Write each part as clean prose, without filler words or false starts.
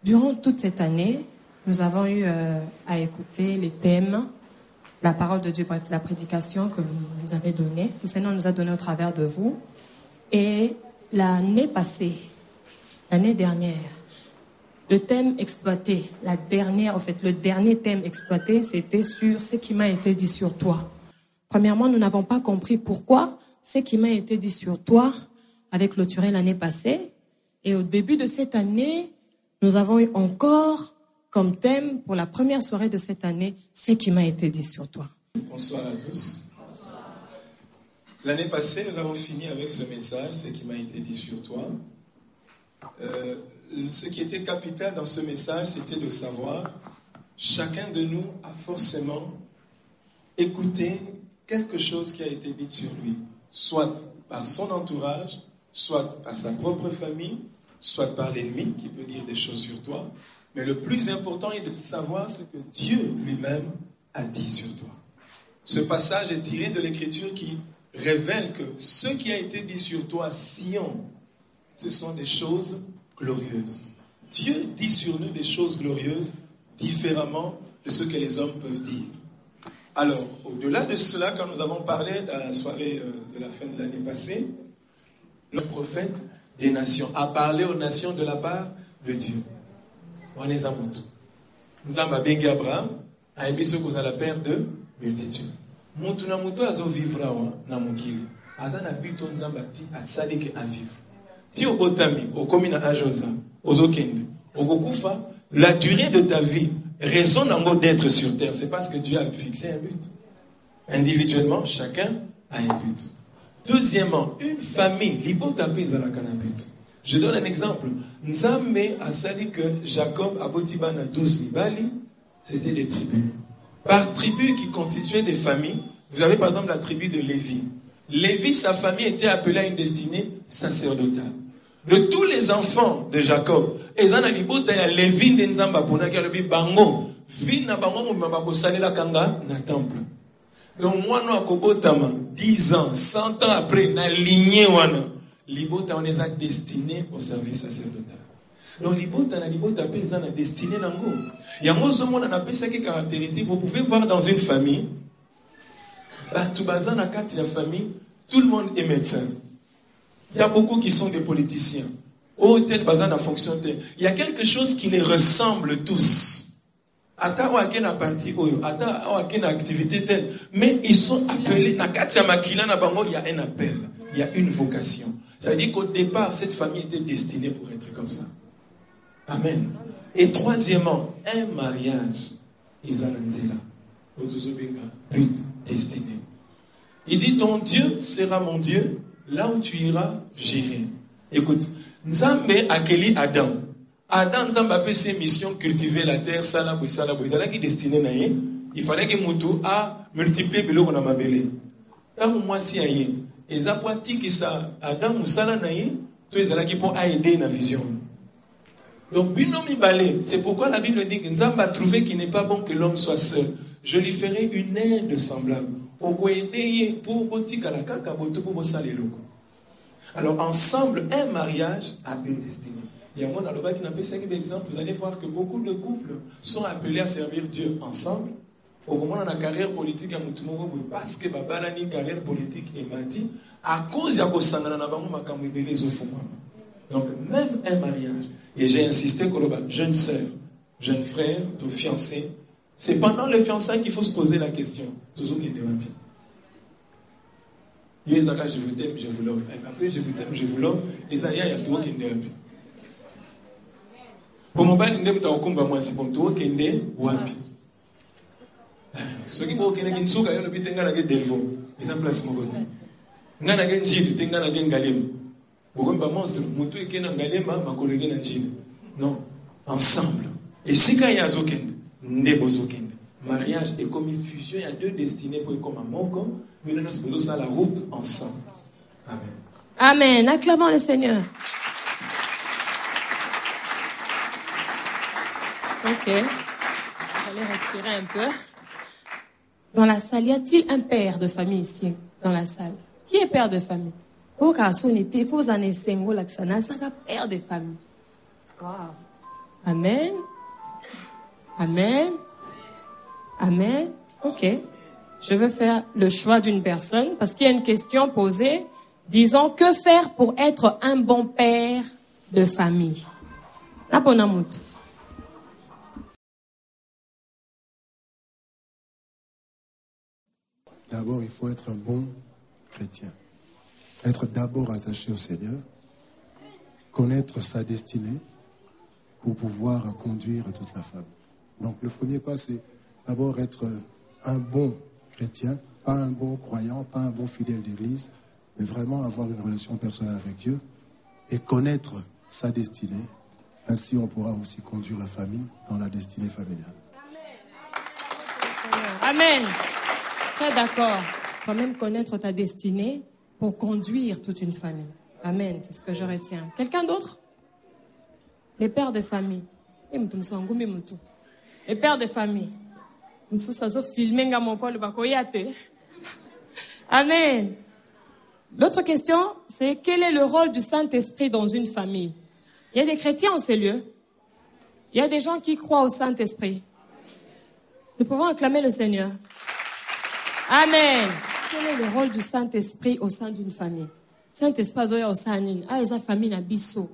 Durant toute cette année, nous avons eu à écouter les thèmes, la parole de Dieu, bref, la prédication que vous nous avez donnée. Le Seigneur nous a donné au travers de vous. Et l'année passée, l'année dernière, le thème exploité, le dernier thème exploité, c'était sur ce qui m'a été dit sur toi. Premièrement, nous n'avons pas compris pourquoi ce qui m'a été dit sur toi avait clôturé l'année passée. Et au début de cette année, nous avons eu encore comme thème pour la première soirée de cette année, ce qui m'a été dit sur toi. Bonsoir à tous. L'année passée, nous avons fini avec ce message, ce qui m'a été dit sur toi. Ce qui était capital dans ce message, c'était de savoir, chacun de nous a forcément écouté quelque chose qui a été dit sur lui, soit par son entourage, soit par sa propre famille, soit par l'ennemi qui peut dire des choses sur toi. Mais le plus important est de savoir ce que Dieu lui-même a dit sur toi. Ce passage est tiré de l'Écriture qui révèle que ce qui a été dit sur toi, Sion, ce sont des choses glorieuses. Dieu dit sur nous des choses glorieuses différemment de ce que les hommes peuvent dire. Alors, au-delà de cela, quand nous avons parlé dans la soirée de la fin de l'année passée, le prophète des nations a parlé aux nations de la part de Dieu. On est à Moutou. Nous avons bengi Abraham, a émis ce que vous avez la paire de multitude. Moutou na Moutou azo vivre na mukili. Azana bito nzambati atsalike à vivre. Si au botami, au komina ajosa, aux okende, au gokufa, la durée de ta vie, raison d'être sur terre, c'est parce que Dieu a fixé un but. Individuellement, chacun a un but. Deuxièmement, une famille, l'hypothèse à la canabute. Je donne un exemple. Nzambe a sali que Jacob a botibana 12 mibali, c'était des tribus. Par tribu qui constituaient des familles, vous avez par exemple la tribu de Lévi. Lévi, sa famille était appelée à une destinée sacerdotale. De tous les enfants de Jacob, ezana libota ya Lévi nzamba pona ki alobi bango, fi na bango mo ba salela kanga na temple. Donc moi no akobotama 10 ans, 100 ans après na lignée wana, libota on est destiné au service sacerdotal. Donc libota na libota pe ezana destiné nango. Yango zo mona na pesa ki caractéristique, vous pouvez voir dans une famille, ba tu bazana kati ya famille, tout le monde est médecin. Il y a beaucoup qui sont des politiciens. Oh, tel bazan a fonction tel. Il y a quelque chose qui les ressemble tous. Ata ou aken a parti oyo, ata ou aken a activité telle. Mais ils sont appelés. Na katia makila na bango, il y a un appel. Il y a une vocation. Ça veut dire qu'au départ, cette famille était destinée pour être comme ça. Amen. Et troisièmement, un mariage. Izananzela. But destiné. Il dit, ton Dieu sera mon Dieu. Là où tu iras, j'irai. Écoute, Nzambe akeli Adam. Adam Nzambe a fait ses missions, cultiver la terre, salabou. Il a qui destiné naïe. Il fallait que Moutou a multiplié bilo qu'on a mabélé. Tant moi si aïe. Et ça pour que ça Adam ou sala naïe, tout ils allaient qui pour aider na vision. Donc binomi balé. C'est pourquoi la Bible dit que Nzambe a trouvé qu'il n'est pas bon que l'homme soit seul. Je lui ferai une aide semblable. Alors ensemble, un mariage a une destinée. Et moi, dans le bas qui n'a pas cinq d'exemples, vous allez voir que beaucoup de couples sont appelés à servir Dieu ensemble. Au moment de la carrière politique, parce que la carrière politique est bâtie à cause de donc même un mariage. Et j'ai insisté que jeune sœur, jeune frère, ton fiancé, c'est pendant le fiançailles qu'il faut se poser la question. Toujours qu'il est bien. Je vous t'aime, je vous love. Après, je vous t'aime, je vous love. Isaïe, il y a tout qui est bien. Pour mon père, il y a un moi, c'est bon, tout qui est bien. Ce qui est bon, c'est qu'il y a un souk, il y a un peu de delvo. Ils ont place mon côté. Il y a un jib, il y a un galem. Pourquoi pas monstre, moutou et ken un galem, ma collègue un jib. Non, ensemble. Et si quand il y a zoken, nebo zoken. Mariage est comme une fusion, il y a deux destinées pour comme un moko, mais nous faisons ça la route ensemble. Amen. Amen. Acclamons le Seigneur. Ok. Vous allez respirer un peu. Dans la salle, y a-t-il un père de famille ici, dans la salle? Qui est père de famille? Au cas où on était, faut en essayer, l'accent, ça père de famille. Wow. Amen. Amen. Amen. Ok. Je vais faire le choix d'une personne parce qu'il y a une question posée. Disons, que faire pour être un bon père de famille? D'abord, il faut être un bon chrétien. Être d'abord attaché au Seigneur, connaître sa destinée pour pouvoir conduire toute la famille. Donc le premier pas, c'est d'abord être un bon chrétien, pas un bon croyant, pas un bon fidèle d'église, mais vraiment avoir une relation personnelle avec Dieu et connaître sa destinée. Ainsi, on pourra aussi conduire la famille dans la destinée familiale. Amen. Très d'accord. Quand même connaître ta destinée pour conduire toute une famille. Amen. C'est ce que je retiens. Quelqu'un d'autre? Les pères de famille. Les pères de famille. Amen. L'autre question, c'est quel est le rôle du Saint-Esprit dans une famille? Il y a des chrétiens en ces lieux. Il y a des gens qui croient au Saint-Esprit. Nous pouvons acclamer le Seigneur. Amen. Quel est le rôle du Saint-Esprit au sein d'une famille? Saint-Esprit au sein d'une famille nabiso.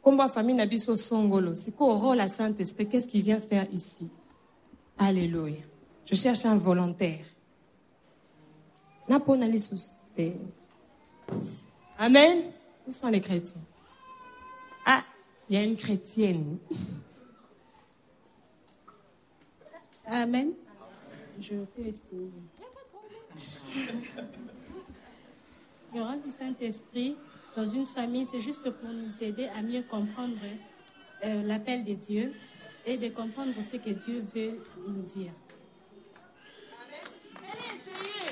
Comme famille nabiso songolo. C'est quoi le rôle à Saint-Esprit? Qu'est-ce qu'il vient faire ici? Alléluia. Je cherche un volontaire. Amen. Où sont les chrétiens? Ah, il y a une chrétienne. Amen. Je peux essayer. Le rôle du Saint-Esprit dans une famille, c'est juste pour nous aider à mieux comprendre l'appel de Dieu et de comprendre ce que Dieu veut nous dire. Elle a essayé.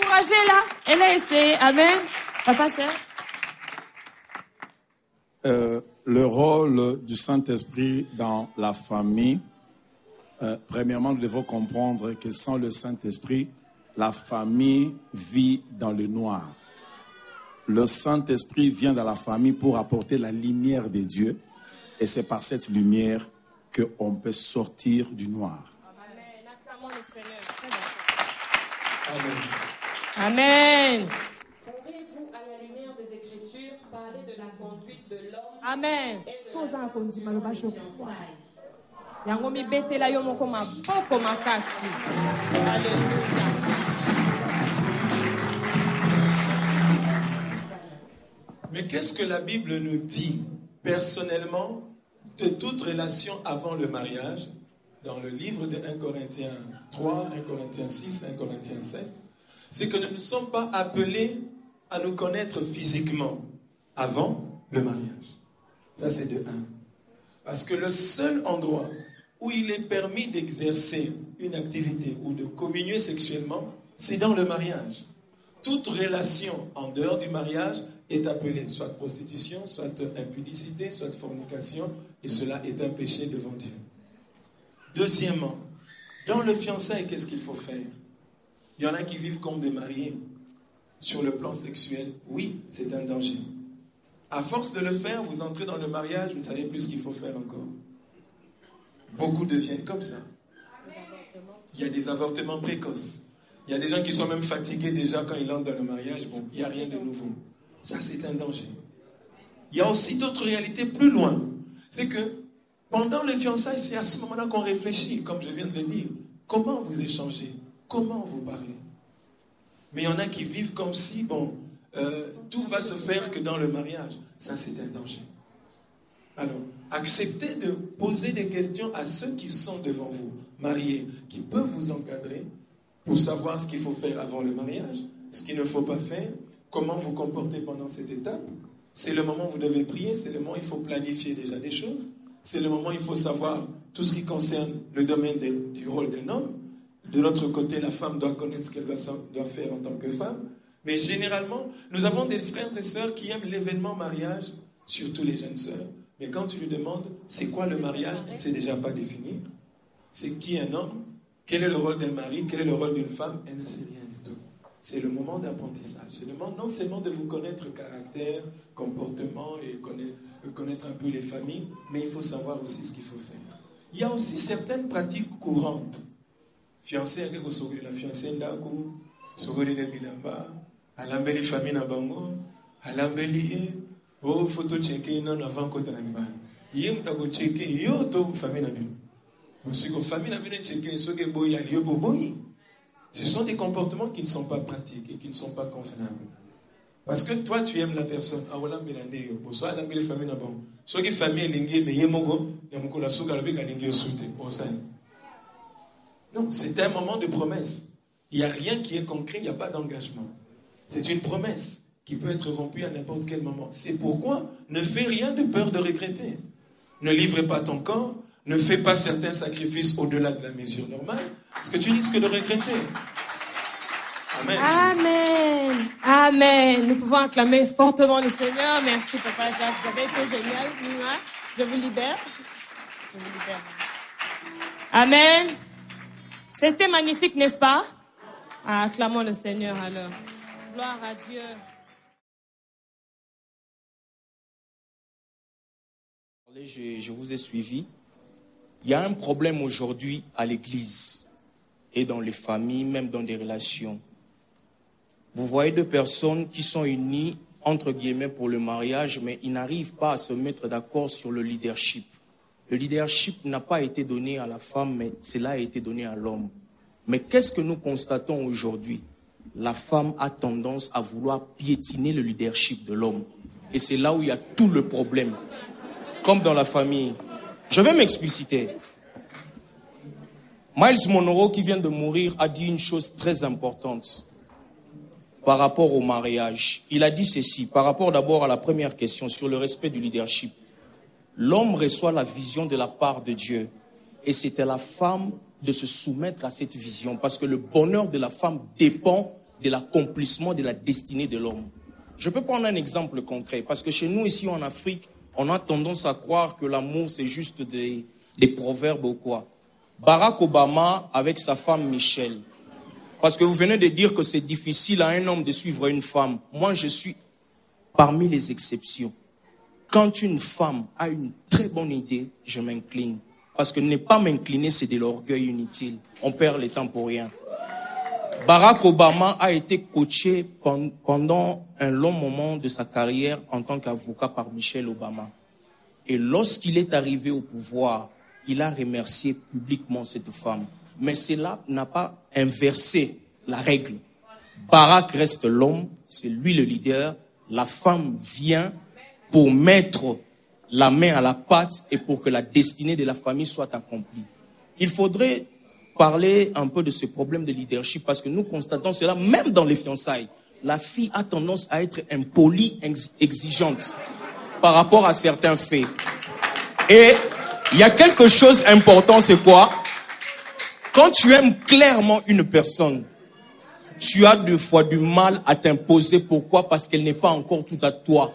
Encouragez-la. Elle a essayé. Amen. Papa, c'est... Le rôle du Saint-Esprit dans la famille, premièrement, nous devons comprendre que sans le Saint-Esprit, la famille vit dans le noir. Le Saint-Esprit vient dans la famille pour apporter la lumière de Dieu, et c'est par cette lumière qu'on peut sortir du noir. Amen. Acclamons le Seigneur. Amen. Pourrez-vous, à la lumière des Écritures, parler de la conduite de l'homme? Amen. Alléluia. Mais qu'est-ce que la Bible nous dit personnellement de toute relation avant le mariage? Dans le livre de 1 Corinthiens 3, 1 Corinthiens 6, 1 Corinthiens 7, c'est que nous ne sommes pas appelés à nous connaître physiquement avant le mariage. Ça, c'est de 1. Parce que le seul endroit où il est permis d'exercer une activité ou de communier sexuellement, c'est dans le mariage. Toute relation en dehors du mariage est appelée soit prostitution, soit impudicité, soit fornication, et cela est un péché devant Dieu. Deuxièmement, dans le fiançailles, qu'est-ce qu'il faut faire? Il y en a qui vivent comme des mariés. Sur le plan sexuel, oui, c'est un danger. À force de le faire, vous entrez dans le mariage, vous ne savez plus ce qu'il faut faire encore. Beaucoup deviennent comme ça. Il y a des avortements précoces. Il y a des gens qui sont même fatigués déjà quand ils entrent dans le mariage. Bon, il n'y a rien de nouveau. Ça, c'est un danger. Il y a aussi d'autres réalités plus loin. C'est que pendant les fiançailles, c'est à ce moment-là qu'on réfléchit, comme je viens de le dire. Comment vous échangez? Comment vous parlez? Mais il y en a qui vivent comme si, tout va se faire que dans le mariage. Ça, c'est un danger. Alors, acceptez de poser des questions à ceux qui sont devant vous, mariés, qui peuvent vous encadrer pour savoir ce qu'il faut faire avant le mariage, ce qu'il ne faut pas faire, comment vous comporter pendant cette étape. C'est le moment où vous devez prier, c'est le moment où il faut planifier déjà des choses, c'est le moment où il faut savoir tout ce qui concerne le domaine du rôle d'un homme. De l'autre côté, la femme doit connaître ce qu'elle doit faire en tant que femme. Mais généralement, nous avons des frères et sœurs qui aiment l'événement mariage, surtout les jeunes sœurs. Mais quand tu lui demandes, c'est quoi le mariage, elle ne sait déjà pas définir. C'est qui un homme? Quel est le rôle d'un mari? Quel est le rôle d'une femme? Elle ne sait rien du tout. C'est le moment d'apprentissage. C'est le moment non seulement de vous connaître caractère, comportement et connaître connaître un peu les familles, mais il faut savoir aussi ce qu'il faut faire. Il y a aussi certaines pratiques courantes. Fiancé, la fiancée ndako, sogoli na bilamba, alambeli famille na bango, alambeli oh photo checker non avant côté na mibali. Yé mtako checker yo to famille na bino. Aussi que famille na bino checker soge boy ya lieu boy. Ce sont des comportements qui ne sont pas pratiques et qui ne sont pas convenables. Parce que toi, tu aimes la personne. Non, c'est un moment de promesse. Il n'y a rien qui est concret, il n'y a pas d'engagement. C'est une promesse qui peut être rompue à n'importe quel moment. C'est pourquoi ne fais rien de peur de regretter. Ne livre pas ton corps, ne fais pas certains sacrifices au-delà de la mesure normale, parce que tu risques de regretter. Amen. Amen. Amen. Nous pouvons acclamer fortement le Seigneur. Merci, Papa Jacques. Vous avez été génial. Je vous libère. Je vous libère. Amen. C'était magnifique, n'est-ce pas? Acclamons le Seigneur alors. Gloire à Dieu. Je vous ai suivi. Il y a un problème aujourd'hui à l'église et dans les familles, même dans des relations. Vous voyez deux personnes qui sont unies, entre guillemets, pour le mariage, mais ils n'arrivent pas à se mettre d'accord sur le leadership. Le leadership n'a pas été donné à la femme, mais cela a été donné à l'homme. Mais qu'est-ce que nous constatons aujourd'hui? La femme a tendance à vouloir piétiner le leadership de l'homme. Et c'est là où il y a tout le problème. Comme dans la famille. Je vais m'expliciter. Miles Monroe, qui vient de mourir, a dit une chose très importante par rapport au mariage. Il a dit ceci, par rapport d'abord à la première question sur le respect du leadership. L'homme reçoit la vision de la part de Dieu. Et c'est à la femme de se soumettre à cette vision. Parce que le bonheur de la femme dépend de l'accomplissement de la destinée de l'homme. Je peux prendre un exemple concret. Parce que chez nous, ici en Afrique, on a tendance à croire que l'amour, c'est juste des proverbes ou quoi. Barack Obama avec sa femme Michelle. Parce que vous venez de dire que c'est difficile à un homme de suivre une femme. Moi, je suis parmi les exceptions. Quand une femme a une très bonne idée, je m'incline. Parce que ne pas m'incliner, c'est de l'orgueil inutile. On perd le temps pour rien. Barack Obama a été coaché pendant un long moment de sa carrière en tant qu'avocat par Michelle Obama. Et lorsqu'il est arrivé au pouvoir, il a remercié publiquement cette femme. Mais cela n'a pas inversé la règle. Barack reste l'homme, c'est lui le leader. La femme vient pour mettre la main à la pâte et pour que la destinée de la famille soit accomplie. Il faudrait parler un peu de ce problème de leadership parce que nous constatons cela même dans les fiançailles. La fille a tendance à être impolie, exigeante par rapport à certains faits. Et il y a quelque chose d'important, c'est quoi? Quand tu aimes clairement une personne, tu as des fois du mal à t'imposer. Pourquoi? Parce qu'elle n'est pas encore tout à toi.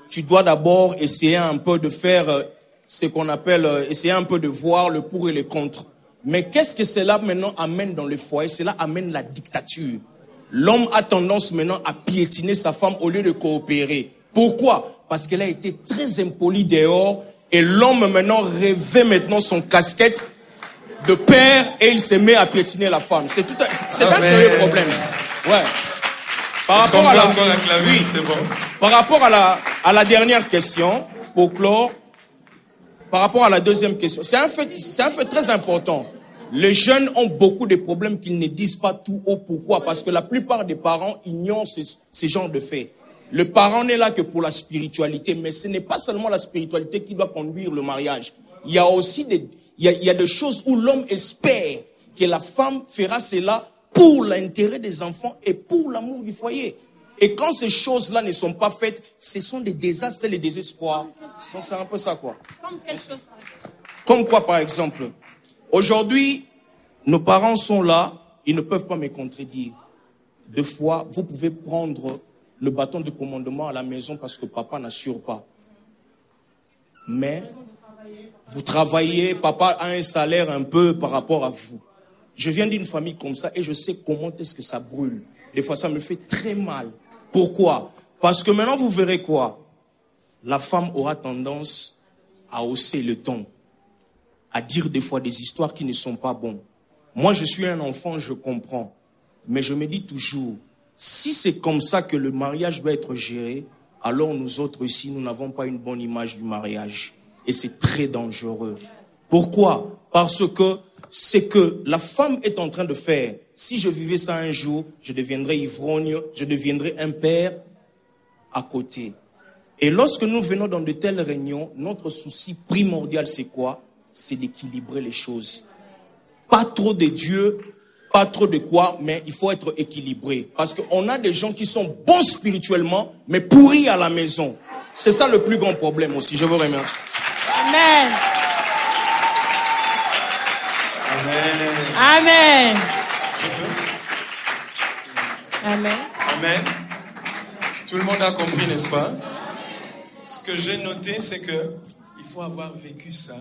Tu dois d'abord essayer un peu de faire ce qu'on appelle, essayer un peu de voir le pour et le contre. Mais qu'est-ce que cela maintenant amène dans le foyer? Cela amène la dictature. L'homme a tendance maintenant à piétiner sa femme au lieu de coopérer. Pourquoi? Parce qu'elle a été très impolie dehors et l'homme maintenant revêt maintenant son casquette de père et il se met à piétiner la femme. C'est un sérieux problème. Ouais. Par rapport à oui, c'est bon. Par rapport à la dernière question, pour clore, par rapport à la deuxième question, c'est un fait très important. Les jeunes ont beaucoup de problèmes qu'ils ne disent pas tout haut. Pourquoi? Parce que la plupart des parents ignorent ce genre de faits. Le parent n'est là que pour la spiritualité, mais ce n'est pas seulement la spiritualité qui doit conduire le mariage. Il y a aussi il y a des choses où l'homme espère que la femme fera cela pour l'intérêt des enfants et pour l'amour du foyer. Et quand ces choses-là ne sont pas faites, ce sont des désastres et des désespoirs. Donc c'est un peu ça, quoi. Comme quelle chose, par exemple? Comme quoi, par exemple? Aujourd'hui, nos parents sont là, ils ne peuvent pas me contredire. Deux fois, vous pouvez prendre le bâton de commandement à la maison parce que papa n'assure pas. Mais vous travaillez, papa a un salaire un peu par rapport à vous. Je viens d'une famille comme ça et je sais comment est-ce que ça brûle. Des fois, ça me fait très mal. Pourquoi? Parce que maintenant, vous verrez quoi? la femme aura tendance à hausser le ton, à dire des fois des histoires qui ne sont pas bonnes. Moi, je suis un enfant, je comprends. Mais je me dis toujours, si c'est comme ça que le mariage doit être géré, alors nous autres ici, nous n'avons pas une bonne image du mariage. Et c'est très dangereux. Pourquoi? Parce que c'est que la femme est en train de faire. Si je vivais ça un jour, je deviendrais ivrogne, je deviendrais un père à côté. Et lorsque nous venons dans de telles réunions, notre souci primordial, c'est quoi? C'est d'équilibrer les choses. Pas trop de Dieu, pas trop de quoi, mais il faut être équilibré. Parce qu'on a des gens qui sont bons spirituellement, mais pourris à la maison. C'est ça le plus grand problème aussi. Je vous remercie. Amen. Amen. Amen. Amen. Tout le monde a compris, n'est-ce pas? Ce que j'ai noté, c'est que il faut avoir vécu ça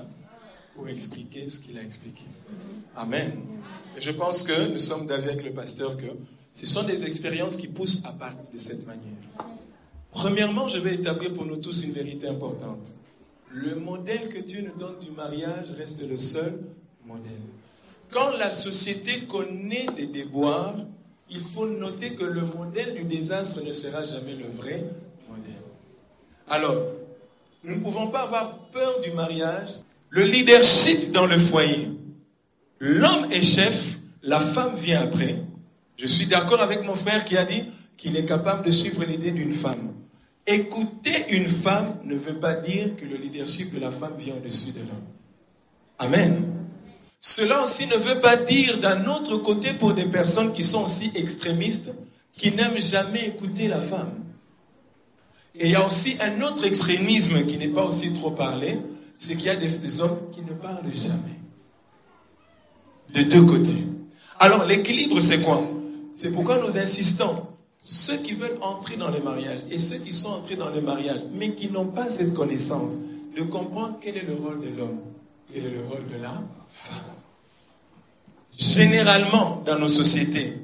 pour expliquer ce qu'il a expliqué. Amen. Et je pense que nous sommes d'avis avec le pasteur que ce sont des expériences qui poussent à parler de cette manière. Premièrement, je vais établir pour nous tous une vérité importante. Le modèle que Dieu nous donne du mariage reste le seul modèle. Quand la société connaît des déboires, il faut noter que le modèle du désastre ne sera jamais le vrai modèle. Alors, nous ne pouvons pas avoir peur du mariage. Le leadership dans le foyer. L'homme est chef, la femme vient après. Je suis d'accord avec mon frère qui a dit qu'il est capable de suivre l'idée d'une femme. Écouter une femme ne veut pas dire que le leadership de la femme vient au-dessus de l'homme. Amen. Cela aussi ne veut pas dire d'un autre côté pour des personnes qui sont aussi extrémistes, qui n'aiment jamais écouter la femme. Et il y a aussi un autre extrémisme qui n'est pas aussi trop parlé, c'est qu'il y a des hommes qui ne parlent jamais. De deux côtés. Alors l'équilibre c'est quoi? C'est pourquoi nous insistons. Ceux qui veulent entrer dans le mariage et ceux qui sont entrés dans le mariage, mais qui n'ont pas cette connaissance, de comprendre quel est le rôle de l'homme, quel est le rôle de la femme. Généralement, dans nos sociétés,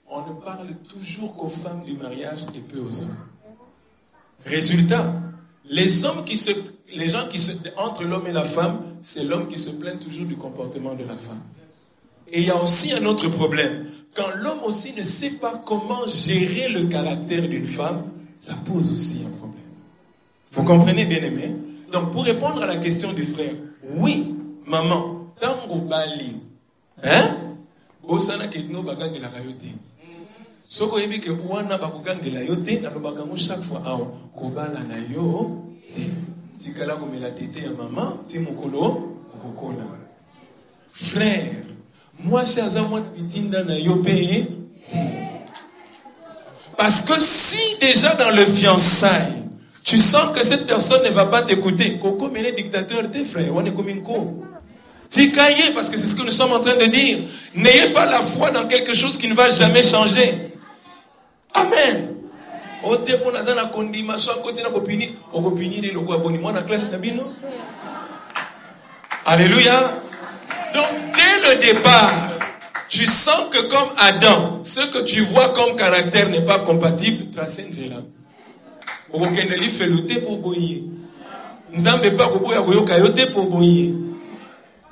on ne parle toujours qu'aux femmes du mariage et peu aux hommes. Résultat, les gens qui se entre l'homme et la femme, c'est l'homme qui se plaint toujours du comportement de la femme. Et il y a aussi un autre problème. Quand l'homme aussi ne sait pas comment gérer le caractère d'une femme, ça pose aussi un problème. Vous comprenez, bien-aimé? Donc, pour répondre à la question du frère, oui, maman, tango bali, hein? Bosana ketno bagangela kayote. Soko yebi ke wana bakugangela yote, na lobakango chaque fois awo kobala na yo te. Tikala komela tete ya maman, ti mokolo okokola. Frère, moi c'est azamwa bitinda na yo peye. Parce que si déjà dans le fiançailles, tu sens que cette personne ne va pas t'écouter, Koko mele dictateur tes frères, on est comme une co. Tikaye, parce que c'est ce que nous sommes en train de dire. N'ayez pas la foi dans quelque chose qui ne va jamais changer. Amen. Alléluia. Donc, dès le départ, tu sens que comme Adam, ce que tu vois comme caractère n'est pas compatible, tracez là.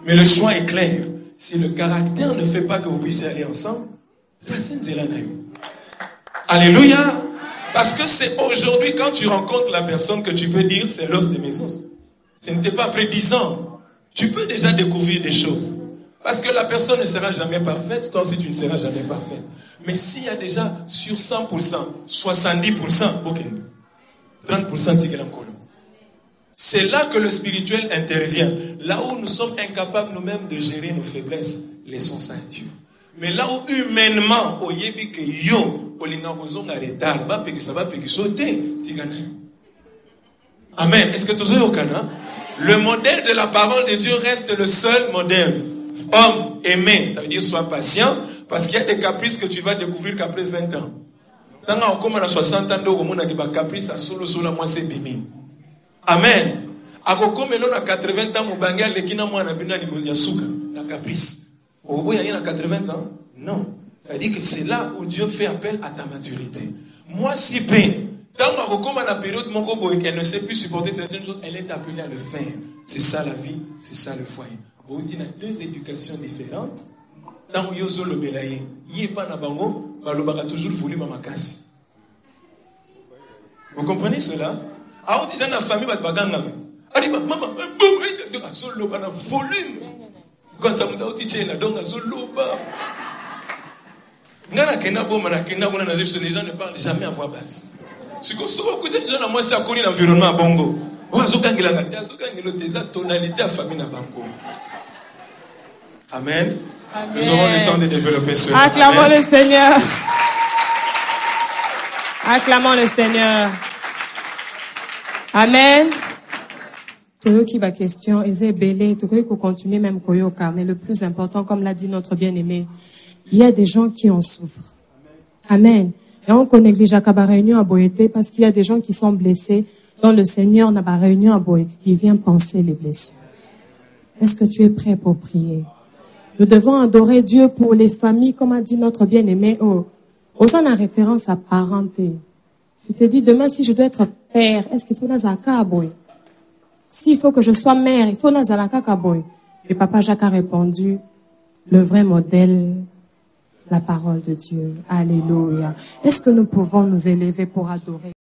Mais le choix est clair. Si le caractère ne fait pas que vous puissiez aller ensemble, tracez là. Alléluia. Parce que c'est aujourd'hui, quand tu rencontres la personne, que tu peux dire, c'est l'os de mes os. Ce n'était pas après 10 ans. Tu peux déjà découvrir des choses. Parce que la personne ne sera jamais parfaite, toi aussi tu ne seras jamais parfaite. Mais s'il y a déjà sur 100%, 70%, ok, 30% Tigelankolo. C'est là que le spirituel intervient. Là où nous sommes incapables nous-mêmes de gérer nos faiblesses, laissons ça à Dieu. Mais là où humainement, au yebi que yo, au lingabozonga retard, ba peki ça va peki sauter, tigana. Amen. Est-ce que tu es au Cana? Le modèle de la parole de Dieu reste le seul modèle. Homme aimé, ça veut dire sois patient, parce qu'il y a des caprices que tu vas découvrir qu'après 20 ans. Quand on commence à 60 ans, on a des caprices à solo moi c'est bimi. Amen. Akoko melo na 80 ans, mobanga lekina mwana bina ni yasuka, la caprice. Au il y a 80 ans? Non. Ça veut dire que c'est là où Dieu fait appel à ta maturité. Moi, si bien, Elle ne sait plus supporter certaines choses, elle est appelée à le faire. C'est ça la vie, c'est ça le foyer. On dit deux éducations différentes. Dans Yozo le Belaye, il n'est pas dans Bango, il a toujours voulu ma casse. Vous comprenez cela? Ah, on dit dans la famille, il va te maman, volume. Quand ça m'a dit, donc, les gens ne parlent jamais à voix basse. Si vous écoutez les gens, moi, c'est à cause de l'environnement à Bongo. Tonalité à famille à Bango. Amen. Amen. Nous aurons le temps de développer cela. Acclamons Amen. Le Seigneur. Acclamons le Seigneur. Amen. Tout qui va question, et belé, tout qui continue même koyoka. Mais le plus important, comme l'a dit notre bien-aimé, il y a des gens qui en souffrent. Amen. Et on néglige à la réunion à Boété parce qu'il y a des gens qui sont blessés. Dans le Seigneur, n'a pas réunion à Boété. Il vient penser les blessures. Est-ce que tu es prêt pour prier? Nous devons adorer Dieu pour les familles, comme a dit notre bien-aimé. Osant la référence à parenté. Tu te dis, demain, si je dois être père, est-ce qu'il faut Nazaka à Boé? S'il faut que je sois mère, il faut Nazalaka à Boé. Et Papa Jacques a répondu, le vrai modèle, la parole de Dieu. Alléluia. Est-ce que nous pouvons nous élever pour adorer?